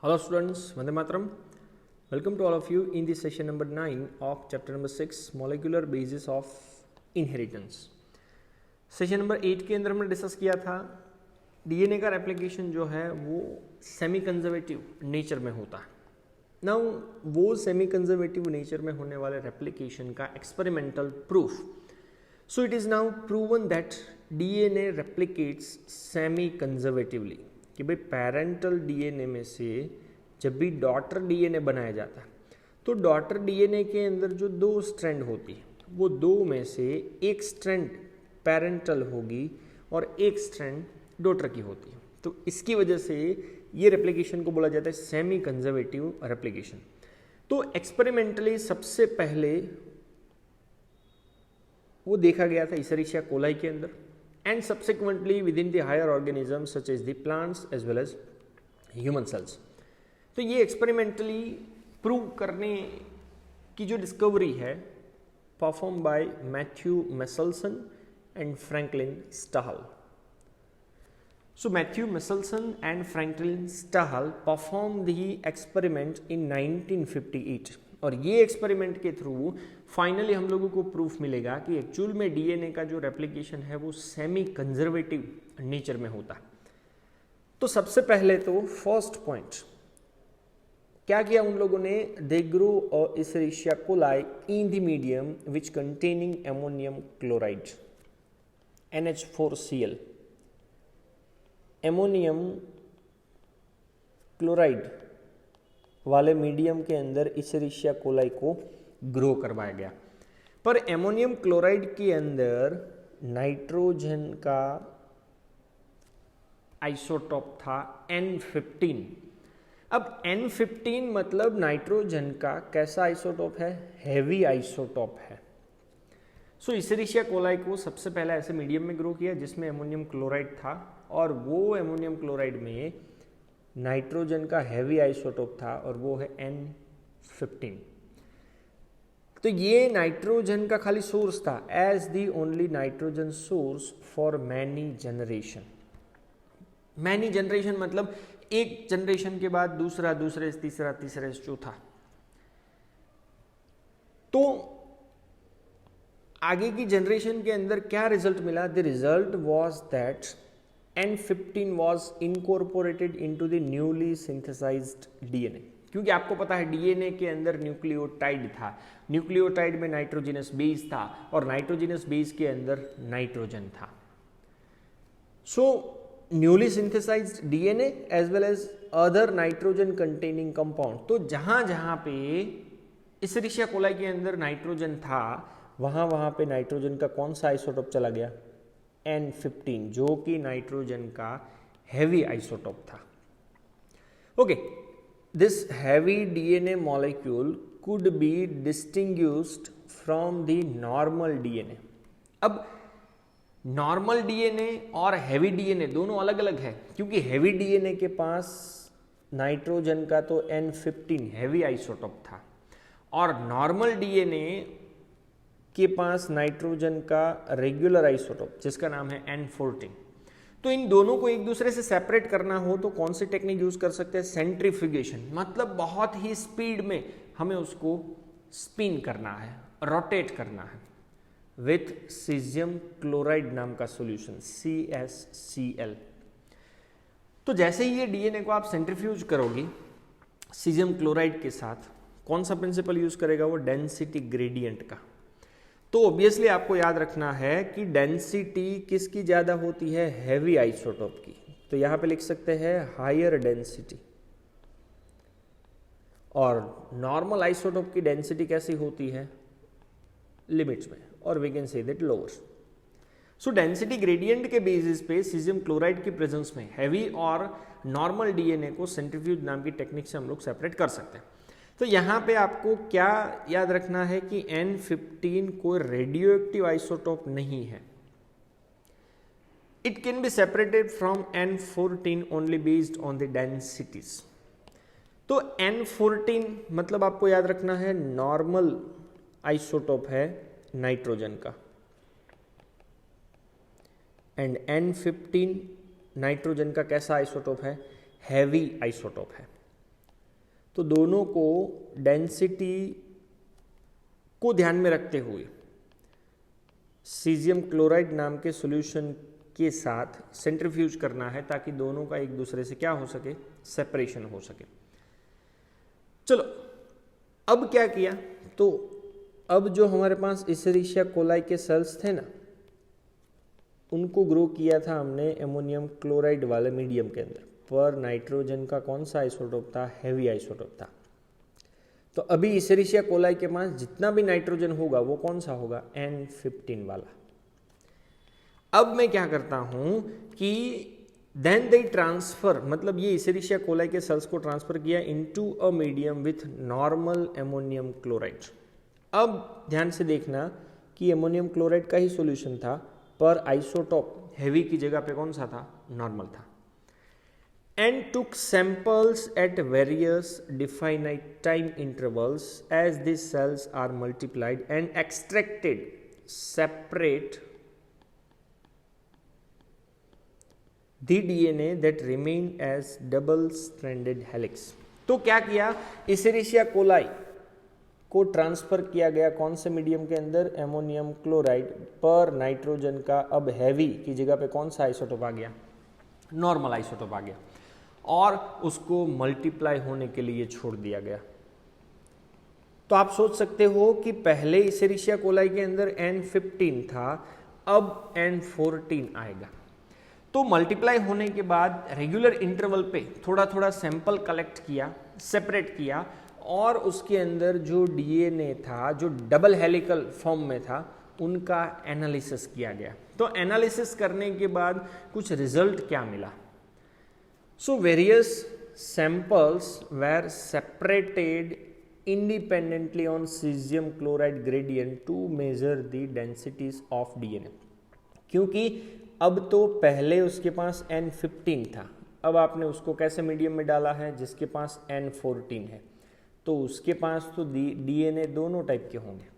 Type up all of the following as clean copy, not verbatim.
Hello students, Vande Mataram. Welcome to all of you in this session number 9 of chapter number 6 molecular basis of inheritance. Session number 8 के अंदर हमने discuss किया था DNA का replication जो है वो सेमी कंजर्वेटिव नेचर में होता है. नाउ वो सेमी कंजर्वेटिव नेचर में होने वाले रेप्लिकेशन का experimental proof. So it is now proven that DNA replicates semi conservatively. कि भाई पेरेंटल डीएनए में से जब भी डॉटर डीएनए बनाया जाता है तो डॉटर डीएनए के अंदर जो दो स्ट्रैंड होती है वो दो में से एक स्ट्रैंड पेरेंटल होगी और एक स्ट्रैंड डॉटर की होती है. तो इसकी वजह से ये रेप्लिकेशन को बोला जाता है सेमी कंजर्वेटिव रेप्लिकेशन. तो एक्सपेरिमेंटली सबसे पहले वो देखा गया था इसेरिशिया कोलाई के अंदर and subsequently within the higher organisms such as the plants as well as human cells. तो ये एक्सपेरिमेंटली प्रूव करने की जो डिस्कवरी है perform by Matthew Meselson and Franklin Stahl. So Matthew Meselson and Franklin Stahl performed the experiment in 1958 और ये experiment के through finally हम लोगों को प्रूफ मिलेगा कि एक्चुअल में डीएनए का जो रेप्लिकेशन है वो सेमी कंजर्वेटिव नेचर में होता है. तो सबसे पहले तो फर्स्ट पॉइंट क्या किया उन लोगों ने, they grow Escherichia coli in the medium which containing ammonium chloride NH4Cl. Ammonium chloride वाले मीडियम के अंदर इसेरिशिया कोलाई को ग्रो करवाया गया. पर एमोनियम क्लोराइड के अंदर नाइट्रोजन का आइसोटोप था N15. अब N15 मतलब नाइट्रोजन का कैसा आइसोटोप है, हैवी आइसोटोप है. सो इसेरिशिया कोलाई को सबसे पहले ऐसे मीडियम में ग्रो किया जिसमें एमोनियम क्लोराइड था और वो एमोनियम क्लोराइड में नाइट्रोजन का हैवी आइसोटोप था और वो है N15. तो ये नाइट्रोजन का खाली सोर्स था as the only nitrogen source for many generation. Many generation मतलब एक जनरेशन के बाद दूसरा, दूसरे से तीसरा, तीसरे से चौथा. तो आगे की जनरेशन के अंदर क्या रिजल्ट मिला, the result was that N15 was incorporated into the newly synthesized DNA. क्योंकि आपको पता है डीएनए के अंदर न्यूक्लियोटाइड था, न्यूक्लियोटाइड में नाइट्रोजिनस बेस था और नाइट्रोजिनस बेस के अंदर नाइट्रोजन था. So newly synthesised DNA as well as other nitrogen containing compound. तो जहां जहां पे इसेरिशिया कोलाई के अंदर नाइट्रोजन था वहां पे नाइट्रोजन का कौन सा आइसोटोप चला गया, N15, जो कि नाइट्रोजन का हैवी आइसोटोप था. Okay, this heavy DNA molecule could be distinguished from the normal DNA. अब नॉर्मल डीएनए और हैवी डीएनए दोनों अलग अलग है क्योंकि हैवी डीएनए के पास नाइट्रोजन का तो N15 हैवी आइसोटोप था और नॉर्मल डीएनए के पास नाइट्रोजन का रेगुलर आइसोटोप जिसका नाम है N14. तो इन दोनों को एक दूसरे से सेपरेट करना हो तो कौन सी टेक्निक यूज कर सकते हैं, सेंट्रीफ्यूगेशन. मतलब बहुत ही स्पीड में हमें उसको स्पिन करना है, रोटेट करना है विथ सीजियम क्लोराइड नाम का सॉल्यूशन CsCl. तो जैसे ही ये डीएनए को आप सेंट्रीफ्यूज करोगे सीजियम क्लोराइड के साथ, कौन सा प्रिंसिपल यूज करेगा वो, डेंसिटी ग्रेडियंट का. तो ऑब्वियसली आपको याद रखना है कि डेंसिटी किसकी ज्यादा होती है, हैवी आइसोटोप की. तो यहां पे लिख सकते हैं हायर डेंसिटी और नॉर्मल आइसोटोप की डेंसिटी कैसी होती है, लिमिट्स में, और we can say that lower. So density gradient के बेसिस पे सीजियम क्लोराइड की प्रेजेंस में हैवी और नॉर्मल डीएनए को सेंट्रीफ्यूज नाम की टेक्निक से हम लोग सेपरेट कर सकते हैं. तो यहां पे आपको क्या याद रखना है कि N15 कोई रेडियो एक्टिव आइसोटोप नहीं है. It can be separated from N14 only based on the densities. तो N14 मतलब आपको याद रखना है नॉर्मल आइसोटोप है नाइट्रोजन का एंड N15 नाइट्रोजन का कैसा आइसोटोप है, हैवी आइसोटोप है. तो दोनों को डेंसिटी को ध्यान में रखते हुए सीजियम क्लोराइड नाम के सॉल्यूशन के साथ सेंट्रीफ्यूज करना है ताकि दोनों का एक दूसरे से क्या हो सके, सेपरेशन हो सके। चलो अब क्या किया, तो अब जो हमारे पास इसेरिशिया कोलाई के सेल्स थे ना, उनको ग्रो किया था हमने एमोनियम क्लोराइड वाले मीडियम के अंदर, पर नाइट्रोजन का कौन सा आइसोटोप था, हेवी आइसोटोप था। तो अभी इसेरिशिया कोलाई के पास जितना भी नाइट्रोजन होगा वो कौन सा होगा, N15 वाला। अब मैं क्या करता हूं कि देन दे ट्रांसफर, मतलब ये इसेरिशिया कोलाई के सेल्स को ट्रांसफर किया into a medium with normal ammonium chloride. अब ध्यान से देखना कि एमोनियम क्लोराइड का ही सॉल्यूशन था, पर आइसोटोप हेवी की जगह पे कौन सा था, नॉर्मल था। And took samples at various definite time intervals as these cells are multiplied and extracted separate the DNA that remain as double-stranded helix। तो क्या किया, इसेरिशिया कोलाई को ट्रांसफर किया गया कौन से मीडियम के अंदर, एमोनियम क्लोराइड, पर नाइट्रोजन का अब हैवी की जगह पे कौन सा आइसोटोप आ गया, नॉर्मल आइसोटोप आ गया, और उसको मल्टीप्लाई होने के लिए छोड़ दिया गया। तो आप सोच सकते हो कि पहले इसेरिशिया कोलाई के अंदर N15 था, अब N14 आएगा। तो मल्टीप्लाई होने के बाद रेगुलर इंटरवल पे थोड़ा थोड़ा सैंपल कलेक्ट किया, सेपरेट किया, और उसके अंदर जो डीएनए था जो डबल हेलिकल फॉर्म में था उनका एनालिसिस किया गया। तो एनालिसिस करने के बाद कुछ रिजल्ट क्या मिला, so various samples were separated independently on cesium chloride gradient to measure the densities of DNA। क्योंकि अब तो पहले उसके पास N15 था, अब आपने उसको कैसे मीडियम में डाला है, जिसके पास N14 है, तो उसके पास तो DNA दोनों टाइप के होंगे।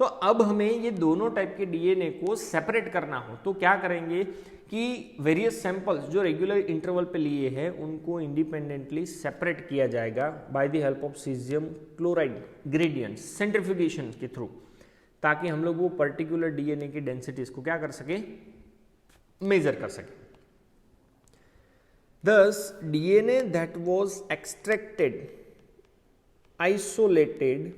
तो अब हमें ये दोनों टाइप के डीएनए को सेपरेट करना हो तो क्या करेंगे कि वेरियस सैंपल्स जो रेगुलर इंटरवल पे लिए हैं उनको इंडिपेंडेंटली सेपरेट किया जाएगा by the help of caesium chloride gradient centrifugation के थ्रू, ताकि हम लोग वो पर्टिकुलर डीएनए की डेंसिटीज को क्या कर सके, मेजर कर सके। Thus DNA that was extracted isolated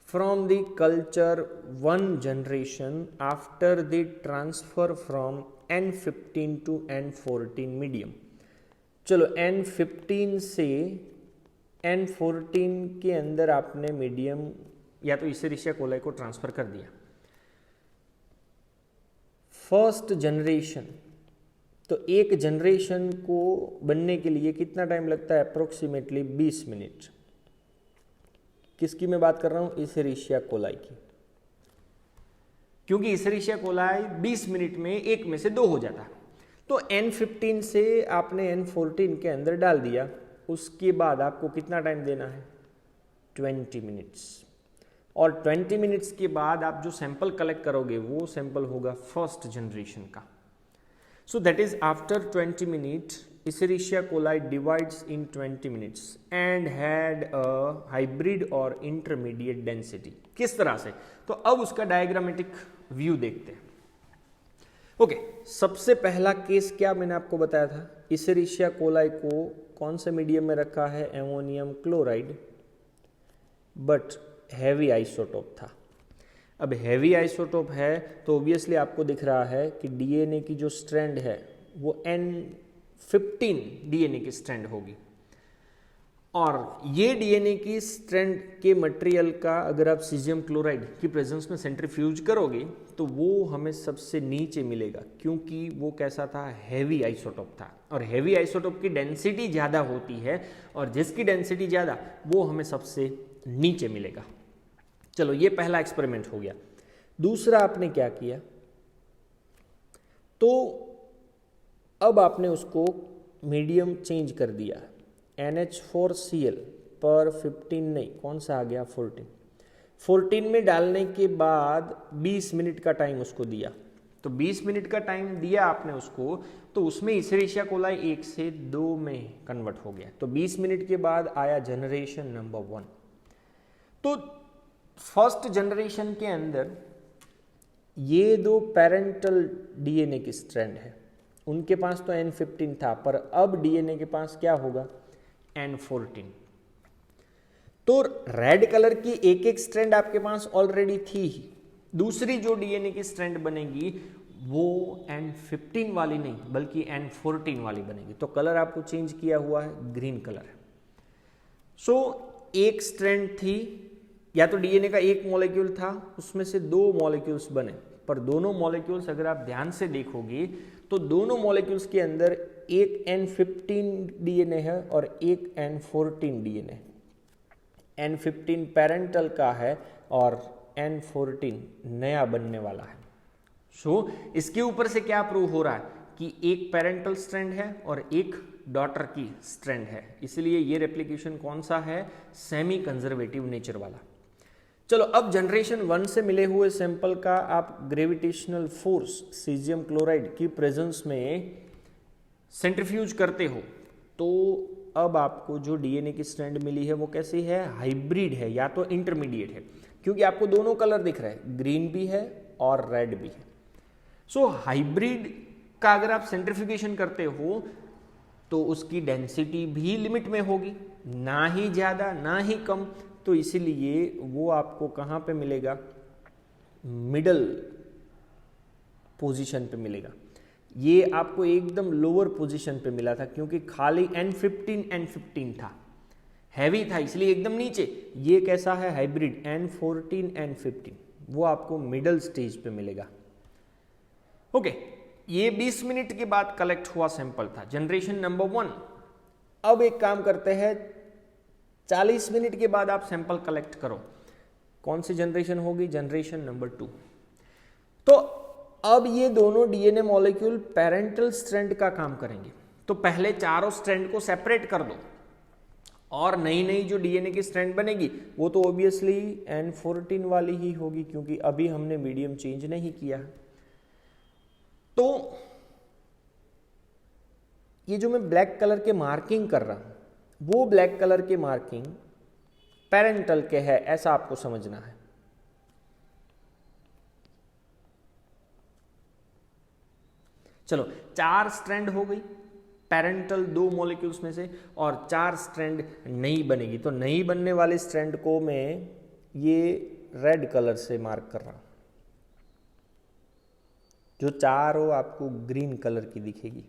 from the culture one generation after the transfer from N15 to N14 medium। चलो N15 से N14 के अंदर आपने मीडियम या तो इसेरिशिया कोलाई को ट्रांसफर कर दिया। फर्स्ट जनरेशन, तो एक जनरेशन को बनने के लिए कितना टाइम लगता है, अप्रोक्सीमेटली 20 मिनट। किसकी मैं बात कर रहा हूं, इसेरिशिया कोलाई की, क्योंकि इसेरिशिया कोलाई 20 मिनट में एक में से दो हो जाता। तो N15 से आपने N14 के अंदर डाल दिया, उसके बाद आपको कितना टाइम देना है, 20 मिनट्स। और 20 मिनट्स के बाद आप जो सैंपल कलेक्ट करोगे वो सैंपल होगा फर्स्ट जनरेशन का। So that is after 20 minutes, Escherichia coli divides in 20 minutes and had a hybrid or intermediate density। किस तरह से, तो अब उसका डायग्रामेटिक व्यू देखते हैं। ओके, सबसे पहला केस क्या मैंने आपको बताया था, Escherichia coli को कौन से मीडियम में रखा है, ammonium chloride, but heavy isotope था। अब हैवी आइसोटोप है तो ऑब्वियसली आपको दिख रहा है कि डीएनए की जो स्ट्रैंड है वो N15 डीएनए की स्ट्रैंड होगी, और ये डीएनए की स्ट्रैंड के मटेरियल का अगर आप सीजियम क्लोराइड की प्रेजेंस में सेंट्रीफ्यूज करोगे तो वो हमें सबसे नीचे मिलेगा, क्योंकि वो कैसा था, हैवी आइसोटोप था, और हैवी आइसोटोप की डेंसिटी ज़्यादा होती है, और जिसकी डेंसिटी ज़्यादा वो हमें सबसे नीचे मिलेगा। चलो ये पहला एक्सपेरिमेंट हो गया। दूसरा आपने क्या किया, तो अब आपने उसको मीडियम चेंज कर दिया, NH4Cl पर 15 नहीं, कौन सा आ गया, 14 में डालने के बाद 20 मिनट का टाइम उसको दिया। तो 20 मिनट का टाइम दिया आपने उसको, तो उसमें इसेरिशिया कोलाई 1 से 2 में कन्वर्ट हो गया। तो 20 मिनट के बाद आया जनरेशन नंबर 1। तो फर्स्ट जनरेशन के अंदर ये 2 पेरेंटल डीएनए की स्ट्रैंड है, उनके पास तो N15 था, पर अब डीएनए के पास क्या होगा, N14। तो रेड कलर की एक एक स्ट्रैंड आपके पास ऑलरेडी थी ही, दूसरी जो डीएनए की स्ट्रैंड बनेगी वो N15 वाली नहीं बल्कि N14 वाली बनेगी। तो कलर आपको चेंज किया हुआ है, ग्रीन कलर है। सो एक स्ट्रैंड थी, या तो डीएनए का एक मॉलिक्यूल था, उसमें से 2 मॉलिक्यूल्स बने, पर दोनों मॉलिक्यूल्स अगर आप ध्यान से देखोगे तो दोनों मॉलिक्यूल्स के अंदर एक N15 डीएनए है और एक N14 डीएनए। N15 पेरेंटल का है और N14 नया बनने वाला है। सो इसके ऊपर से क्या प्रूव हो रहा है कि एक पेरेंटल स्ट्रैंड है और एक डॉटर की स्ट्रैंड है, इसलिए ये रेप्लिकेशन कौन सा है, सेमी कंजर्वेटिव नेचर वाला। चलो अब जनरेशन 1 से मिले हुए सैंपल का आप ग्रेविटेशनल फोर्स सीजियम क्लोराइड की प्रेजेंस में सेंट्रीफ्यूज करते हो, तो अब आपको जो डीएनए की स्ट्रैंड मिली है वो कैसी है, हाइब्रिड है या तो इंटरमीडिएट है, क्योंकि आपको दोनों कलर दिख रहे हैं, ग्रीन भी है और रेड भी है। सो हाइब्रिड का अगर आप सेंट्रीफ्यूगेशन करते हो तो उसकी डेंसिटी भी लिमिट में होगी, ना ही ज्यादा ना ही कम, तो इसीलिए वो आपको कहां पे मिलेगा, मिडल पोजीशन पे मिलेगा। ये आपको एकदम लोअर पोजीशन पे मिला था क्योंकि खाली N15 था, हैवी था, इसलिए एकदम नीचे। ये कैसा है, हाइब्रिड N14 N15, वो आपको मिडल स्टेज पे मिलेगा। ओके, ये 20 मिनट के बाद कलेक्ट हुआ सैंपल था, जनरेशन नंबर 1। अब एक काम करते हैं, 40 मिनट के बाद आप सैंपल कलेक्ट करो, कौन सी जनरेशन होगी, जनरेशन नंबर 2। तो अब ये दोनों डीएनए मॉलिक्यूल पेरेंटल स्ट्रैंड का काम करेंगे। तो पहले चारों स्ट्रैंड को सेपरेट कर दो और नई नई जो डीएनए की स्ट्रैंड बनेगी वो तो ऑब्वियसली N14 वाली ही होगी, क्योंकि अभी हमने मीडियम चेंज नहीं किया। तो ये जो मैं ब्लैक कलर के मार्किंग कर रहा हूं, वो ब्लैक कलर के मार्किंग पेरेंटल के है, ऐसा आपको समझना है। चलो 4 स्ट्रैंड हो गई पेरेंटल 2 मॉलिक्यूल्स में से, और 4 स्ट्रैंड नई बनेगी। तो नई बनने वाली स्ट्रैंड को मैं ये रेड कलर से मार्क कर रहा हूं, जो चारों आपको ग्रीन कलर की दिखेगी,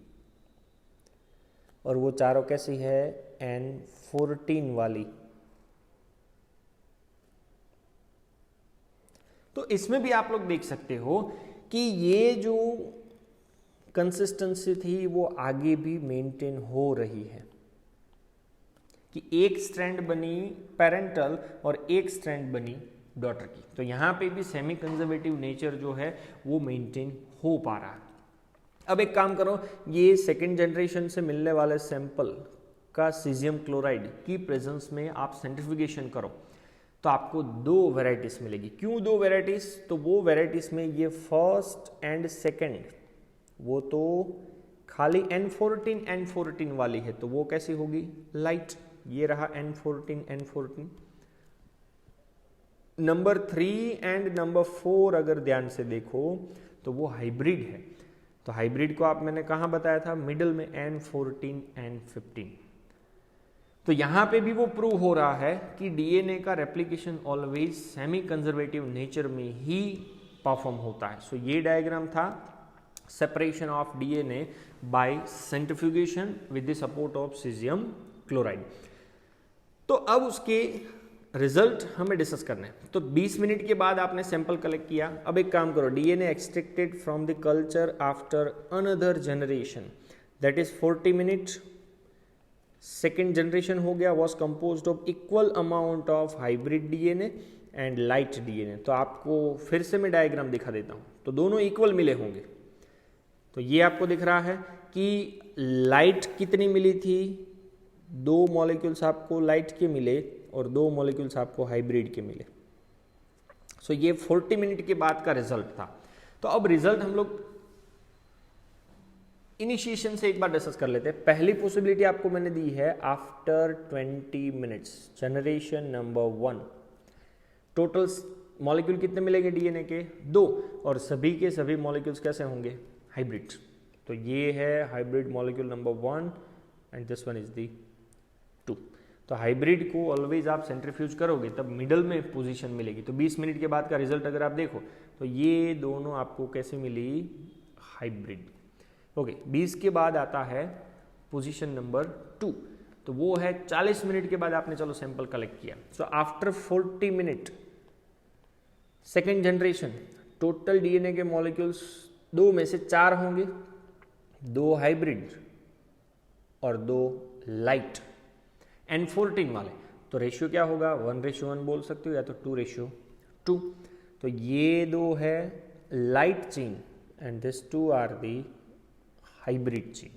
और वो चारों कैसी है, N14 वाली। तो इसमें भी आप लोग देख सकते हो कि ये जो कंसिस्टेंसी थी वो आगे भी मेंटेन हो रही है, कि एक स्ट्रैंड बनी पेरेंटल और एक स्ट्रैंड बनी डॉटर की। तो यहां पे भी सेमी कंजर्वेटिव नेचर जो है वो मेंटेन हो पा रहा है। अब एक काम करो, ये सेकेंड जनरेशन से मिलने वाले सैंपल का सीजियम क्लोराइड की प्रेजेंस में आप सेंट्रीफ्यूगेशन करो, तो आपको 2 वेराइटीज मिलेगी। क्यों 2 वेराइटीज, तो वो वेराइटीज में ये फर्स्ट एंड सेकेंड वो तो खाली N14 वाली है, तो वो कैसी होगी, लाइट। ये रहा N14। नंबर 3 एंड नंबर 4 अगर ध्यान से देखो तो वो हाइब्रिड है। तो हाइब्रिड को आप मैंने कहां बताया था, मिडल में N14 N15। तो यहां पे भी वो प्रूव हो रहा है कि डीएनए का replication always semi conservative nature में ही परफॉर्म होता है। सो ये डायग्राम था separation of DNA by centrifugation with the support of caesium chloride. तो अब उसके रिजल्ट हमें डिस्कस करना है। तो 20 मिनट के बाद आपने सैंपल कलेक्ट किया। अब एक काम करो, DNA extracted from the culture after another generation, that is 40 minute. Second generation हो गया, was composed of equal amount of hybrid DNA and light DNA. तो आपको फिर से मैं डायग्राम दिखा देता हूं, तो दोनों इक्वल मिले होंगे। तो ये आपको दिख रहा है कि लाइट कितनी मिली थी, 2 मॉलिक्यूल्स आपको लाइट के मिले और 2 मॉलिक्यूल्स आपको हाइब्रिड के मिले। सो ये 40 मिनट के बाद का रिजल्ट था। तो अब रिजल्ट हम लोग इनिशिएशन से एक बार डिस्कस कर लेते हैं। पहली पॉसिबिलिटी आपको मैंने दी है after 20 minutes, generation number 1। Total molecule कितने मिलेंगे डीएनए के? 2, और सभी के सभी मॉलिक्यूल्स कैसे होंगे? हाइब्रिड। तो ये है hybrid molecule number 1 and this one is the 2। तो हाइब्रिड को ऑलवेज आप सेंट्रीफ्यूज करोगे तब मिडल में पोजीशन मिलेगी। तो 20 मिनट के बाद का रिजल्ट अगर आप देखो तो ये दोनों आपको कैसे मिली? हाइब्रिड। ओके, 20 के बाद आता है पोजीशन नंबर 2, तो वो है 40 मिनट के बाद आपने चलो सैंपल कलेक्ट किया। So after 40 minute second generation, total DNA के मॉलिक्यूल्स 2 में से 4 होंगे, 2 हाइब्रिड और 2 लाइट एंड 14 वाले। तो रेशियो क्या होगा? 1:1 बोल सकते हो या तो 2:2। तो ये 2 है light chain and this 2 are the hybrid chain.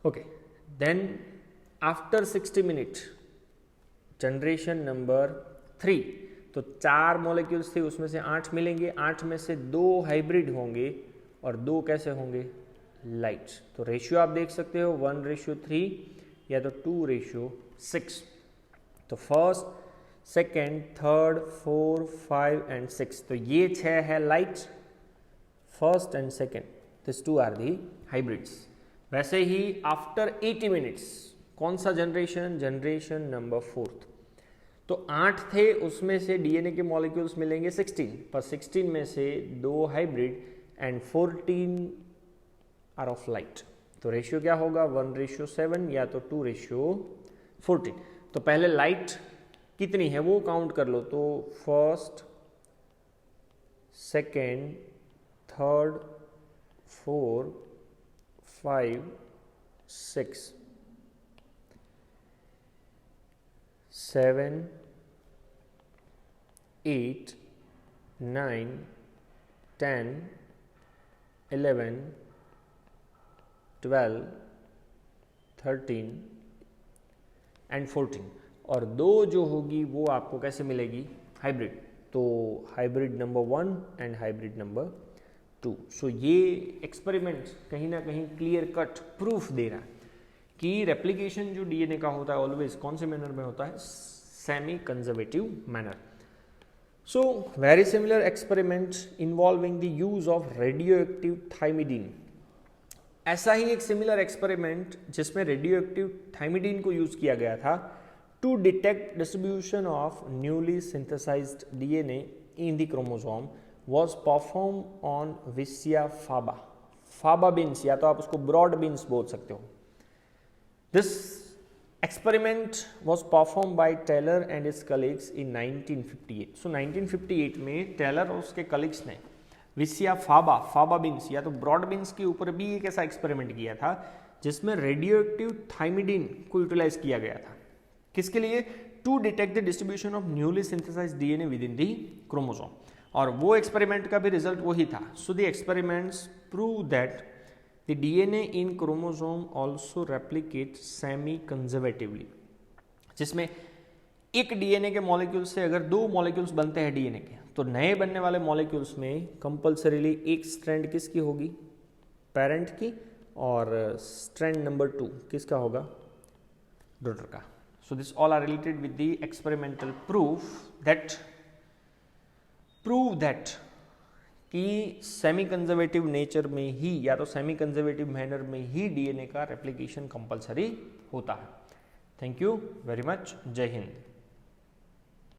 Okay, then after 60 minutes generation number 3, तो 4 मॉलिक्यूल्स थे उसमें से 8 मिलेंगे, 8 में से 2 हाइब्रिड होंगे और 2 कैसे होंगे? लाइट। तो रेशियो आप देख सकते हो 1:3 या तो 2:6। तो फर्स्ट, सेकेंड, थर्ड, 4, 5 एंड 6, तो ये 6 है light first and second, this 2 are the hybrids. वैसे ही आफ्टर 80 मिनट्स कौन सा जनरेशन? Generation number 4। तो 8 थे उसमें से डीएनए के मॉलिक्यूल्स मिलेंगे 16, पर 16 में से 2 hybrid and 14 are of light. तो रेशियो क्या होगा? 1:7 या तो 2:14। तो पहले लाइट कितनी है वो काउंट कर लो। तो फर्स्ट, सेकेंड, थर्ड, 4, 5, 6, 7, 8, 9, 10, 11, 12, 13 एंड 14, और 2 जो होगी वो आपको कैसे मिलेगी? हाइब्रिड। तो hybrid number 1 and hybrid number 2। सो ये एक्सपेरिमेंट कहीं ना कहीं क्लियर कट प्रूफ दे रहा है कि रेप्लिकेशन जो डीएनए का होता है ऑलवेज कौन से मैनर में होता है? Semi conservative manner. So very similar experiment involving the use of radioactive thymidine. ऐसा ही एक सिमिलर एक्सपेरिमेंट जिसमें रेडियो एक्टिव थाइमिडीन को यूज किया गया था to detect distribution of newly synthesised DNA in the chromosome was performed on Vicia faba, faba beans, या तो आप उसको broad beans बोल सकते हो। This experiment was performed by Taylor and his colleagues in 1958. So 1958 में टेलर और उसके कलीग्स ने विसिया फाबा, फाबा बीन्स या तो ब्रॉड बीन्स के ऊपर भी एक ऐसा एक्सपेरिमेंट किया था जिसमें रेडियो एक्टिव थाइमिडीन को यूटिलाइज किया गया था। किसके लिए? To detect the distribution of newly synthesised DNA within the chromosome. और वो एक्सपेरिमेंट का भी रिजल्ट वही था। So the experiments prove that the DNA in chromosome also replicate semi conservatively, जिसमें एक डीएनए के मॉलिक्यूल से अगर 2 मॉलिक्यूल्स बनते हैं डीएनए के, तो नए बनने वाले मॉलिक्यूल्स में कंपल्सरीली एक स्ट्रैंड किसकी होगी? पेरेंट की, और स्ट्रैंड नंबर 2 किसका होगा? डॉटर का। So this all are related with the experimental prove that कि सेमी कंजर्वेटिव नेचर में ही या तो सेमी कंजर्वेटिव मैनर में ही डीएनए का रेप्लिकेशन कंपलसरी होता है। Thank you very much. जय हिंद।